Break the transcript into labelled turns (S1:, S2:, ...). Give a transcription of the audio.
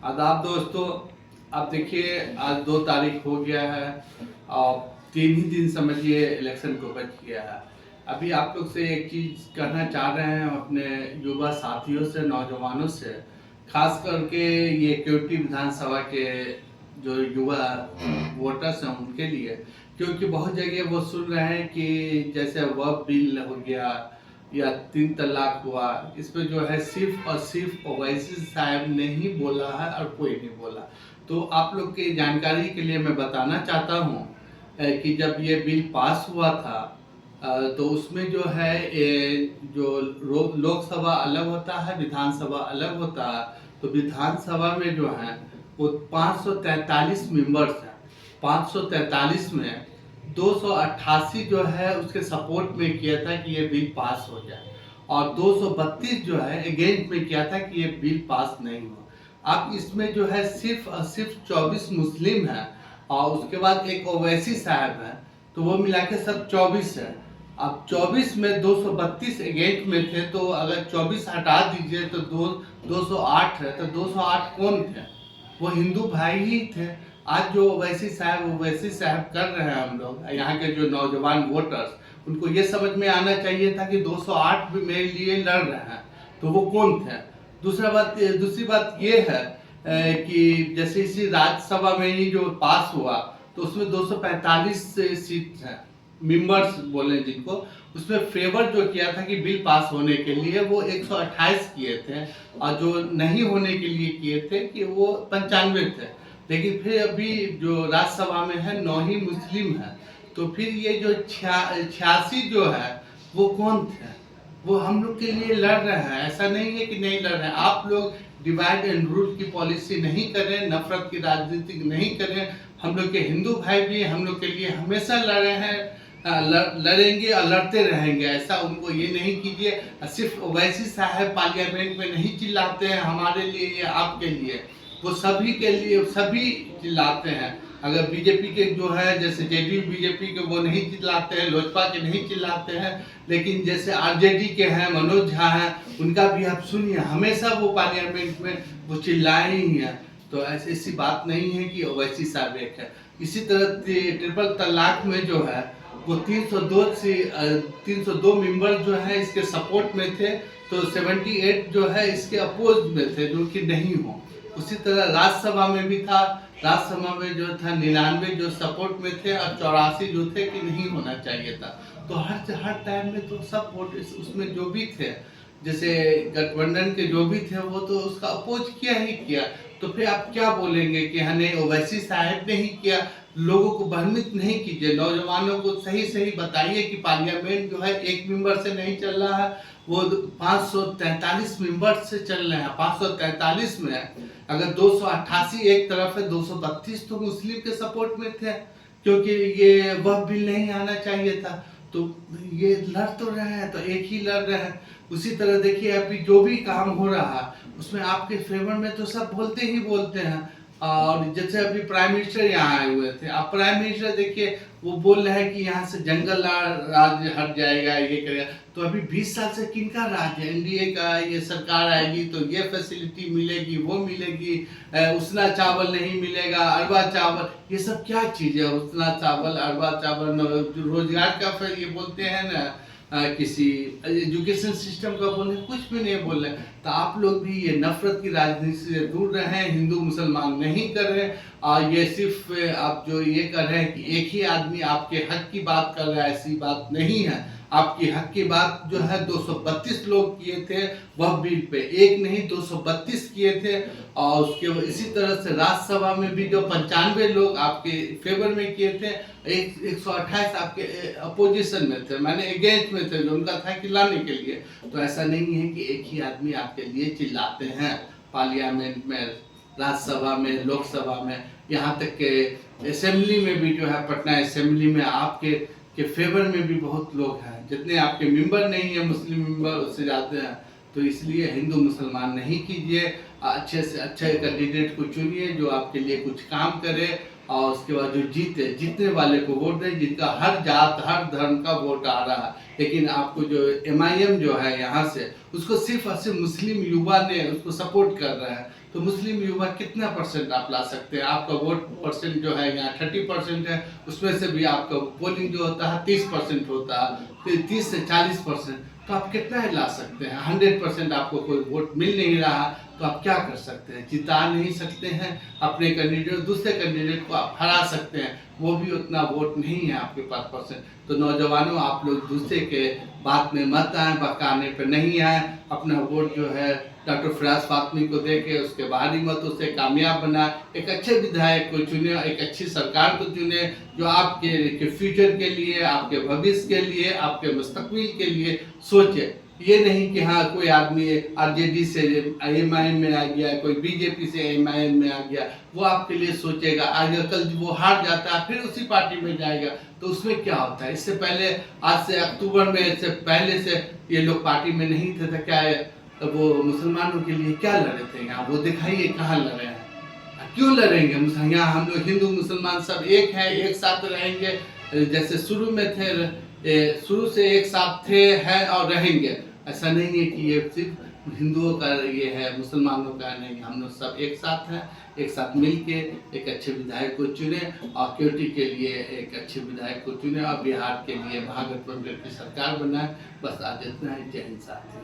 S1: आदाब दोस्तों। अब देखिए आज 2 तारीख हो गया है और 3 ही दिन समझिए इलेक्शन को बच गया है। अभी आप लोग से एक चीज़ कहना चाह रहे हैं अपने युवा साथियों से, नौजवानों से, खास करके ये केवटी विधानसभा के जो युवा वोटर्स हैं उनके लिए, क्योंकि बहुत जगह वो सुन रहे हैं कि जैसे वक्फ बिल हो गया या 3 तलाक हुआ, इस पे जो है सिर्फ और सिर्फ ओवैसी साहब ने ही बोला है और कोई नहीं बोला। तो आप लोग की जानकारी के लिए मैं बताना चाहता हूँ कि जब ये बिल पास हुआ था तो उसमें जो है जो लोकसभा अलग होता है, विधानसभा अलग होता है। तो विधानसभा में जो है वो 543 मेंबर्स हैं। 543 में 288 जो है उसके सपोर्ट में किया था कि ये बिल पास हो जाए और 232 जो है अगेंस्ट में किया था कि ये बिल पास नहीं हो। अब इसमें जो है सिर्फ और सिर्फ 24 मुस्लिम हैं और उसके बाद एक ओवैसी साहब है, तो वो मिला के सब 24 है। अब 24 में 232 अगेंस्ट में थे, तो अगर 24 हटा दीजिए तो 208 है। तो 208 कौन थे? वो हिंदू भाई ही थे। आज जो ओवैसी साहब कर रहे हैं, हम लोग यहाँ के जो नौजवान वोटर्स, उनको ये समझ में आना चाहिए था कि 208 भी मेरे लिए लड़ रहे हैं, तो वो कौन थे? दूसरी बात ये है कि जैसे इसी राज्यसभा में ही जो पास हुआ तो उसमें 245 सीट हैं, मेंबर्स बोले जिनको, उसमें फेवर जो किया था कि बिल पास होने के लिए वो 128 किए थे और जो नहीं होने के लिए किए थे कि वो 95 थे। लेकिन फिर अभी जो राज्यसभा में है 9 ही मुस्लिम है, तो फिर ये जो 86 जो है वो कौन थे? वो हम लोग के लिए लड़ रहे हैं। ऐसा नहीं है कि नहीं लड़ रहे हैं। आप लोग डिवाइड एंड रूल की पॉलिसी नहीं करें, नफरत की राजनीति नहीं करें। हम लोग के हिंदू भाई भी हम लोग के लिए हमेशा लड़े हैं, लड़ेंगे और लड़ते रहेंगे। ऐसा उनको ये नहीं कीजिए। सिर्फ ओवैसी साहब पार्लियामेंट में नहीं चिल्लाते हैं हमारे लिए या आपके लिए, वो सभी के लिए, सभी चिल्लाते हैं। अगर बीजेपी के जो है, जैसे जेडीयू बीजेपी के, वो नहीं चिल्लाते हैं, लोजपा के नहीं चिल्लाते हैं, लेकिन जैसे आरजेडी के हैं, मनोज झा हैं, उनका भी आप सुनिए, हमेशा वो पार्लियामेंट में वो चिल्लाए ही हैं। तो ऐसी बात नहीं है कि ओवैसी साहब एक है। इसी तरह ट्रिपल तलाक में जो है वो 302 मेंबर जो है इसके सपोर्ट में थे, तो 78 जो है इसके अपोज में थे, जो कि नहीं हो। उसी तरह राज्यसभा में भी था, राज्यसभा में जो था 99 जो सपोर्ट में थे और 84 जो थे कि नहीं होना चाहिए था। तो हर टाइम में तो सब वोट उसमें जो भी थे, जैसे गठबंधन के जो भी थे, वो तो उसका अपोज किया ही किया। तो फिर आप क्या बोलेंगे कि हमें ओवैसी साहब ने ही किया? लोगों को भ्रमित नहीं कीजिए, नौजवानों को सही सही बताइए कि पार्लियामेंट जो है एक मेंबर से नहीं चल रहा है, वो 543 मेंबर से चल रहे हैं। 543 में अगर 288 एक तरफ है, 232 तो मुस्लिम के सपोर्ट में थे, क्योंकि ये वह बिल नहीं आना चाहिए था। तो ये लड़ तो रहे हैं, तो एक ही लड़ रहे हैं। उसी तरह देखिए अभी जो भी काम हो रहा है उसमें आपके फेवर में तो सब बोलते ही बोलते हैं। और जैसे अभी प्राइम मिनिस्टर यहाँ आए हुए थे, अब प्राइम मिनिस्टर देखिए वो बोल रहे हैं कि यहाँ से जंगल राज हट जाएगा, ये करेगा। तो अभी 20 साल से किनका राज है? एनडीए का ये सरकार आएगी तो ये फैसिलिटी मिलेगी, वो मिलेगी, उसना चावल नहीं मिलेगा, अरबा चावल, ये सब क्या चीज़ है? उसना चावल, अरबा चावल, रोजगार का फिर ये बोलते हैं ना, किसी एजुकेशन सिस्टम का बोले, कुछ भी नहीं बोल रहे। तो आप लोग भी ये नफरत की राजनीति से दूर रहें, हिंदू मुसलमान नहीं कर रहे। और ये सिर्फ आप जो ये कर रहे हैं कि एक ही आदमी आपके हक की बात कर रहा है, ऐसी बात नहीं है। आपकी हक की बात जो है 232 लोग किए थे वह बिल पे, एक नहीं 232 किए थे। और उसके इसी तरह से राज्यसभा में भी जो 95 लोग आपके फेवर में किए थे, 128 आपके अपोजिशन में थे, माने अगेंस्ट में थे, जो उनका था कि लाने के लिए। तो ऐसा नहीं है कि एक ही आदमी आपके लिए चिल्लाते हैं पार्लियामेंट में, राज्यसभा में, लोकसभा में, यहाँ तक के असेंबली में भी जो है, पटना असेंबली में आपके फेवर में भी बहुत लोग हैं। जितने आपके मेंबर नहीं है मुस्लिम मेंबर, उससे ज़्यादा हैं। तो इसलिए हिंदू मुसलमान नहीं कीजिए, अच्छे से अच्छे कैंडिडेट को चुनिए जो आपके लिए कुछ काम करे, और उसके बाद जो जीतने वाले को वोट दें, जिनका हर जात हर धर्म का वोट आ रहा है। लेकिन आपको जो एमआईएम जो है यहाँ से, उसको सिर्फ और सिर्फ मुस्लिम युवा ने उसको सपोर्ट कर रहा है। तो मुस्लिम युवा कितना परसेंट आप ला सकते हैं? आपका वोट परसेंट जो है यहाँ 30% है, उसमें से भी आपका पोलिंग जो होता है 30% होता है, फिर 30 से 40%, तो आप कितना ही ला सकते हैं? 100% आपको कोई वोट मिल नहीं रहा, तो आप क्या कर सकते हैं? जिता नहीं सकते हैं अपने कैंडिडेट, दूसरे कैंडिडेट को आप हरा सकते हैं, वो भी उतना वोट नहीं है आपके पास परसेंट। तो नौजवानों, आप लोग दूसरे के बात में मत आए, बहकाने पर नहीं आए, अपना वोट जो है डॉक्टर फराज फातमी को दे के उसके बाहरी मतों से कामयाब बनाए, एक अच्छे विधायक को चुने, एक अच्छी सरकार को चुने जो आपके फ्यूचर के लिए, आपके भविष्य के लिए, आपके मुस्तकबिल के लिए सोचे। ये नहीं कि हाँ कोई आदमी आरजेडी से एमआईएम में आ गया, कोई बीजेपी से एमआईएम में आ गया, वो आपके लिए सोचेगा, आगे कल वो हार जाता है फिर उसी पार्टी में जाएगा, तो उसमें क्या होता है? इससे पहले, आज से अक्टूबर में से पहले से ये लोग पार्टी में नहीं थे, तो क्या है, वो मुसलमानों के लिए क्या लड़े थे यहाँ? वो दिखाइए कहाँ लड़े हैं, क्यों लड़ेंगे? यहाँ हम लोग हिंदू मुसलमान सब एक हैं, एक साथ रहेंगे, जैसे शुरू में थे, शुरू से एक साथ थे, हैं और रहेंगे। ऐसा नहीं है कि ये सिर्फ हिंदुओं का ये है, मुसलमानों का नहीं, हम लोग सब एक साथ हैं, एक साथ मिलके एक अच्छे विधायक को चुने, और केवटी के लिए एक अच्छे विधायक को चुने, और बिहार के लिए महागठबंधन की सरकार बनाए। बस आज इतना ही। जय हिंद साथियों।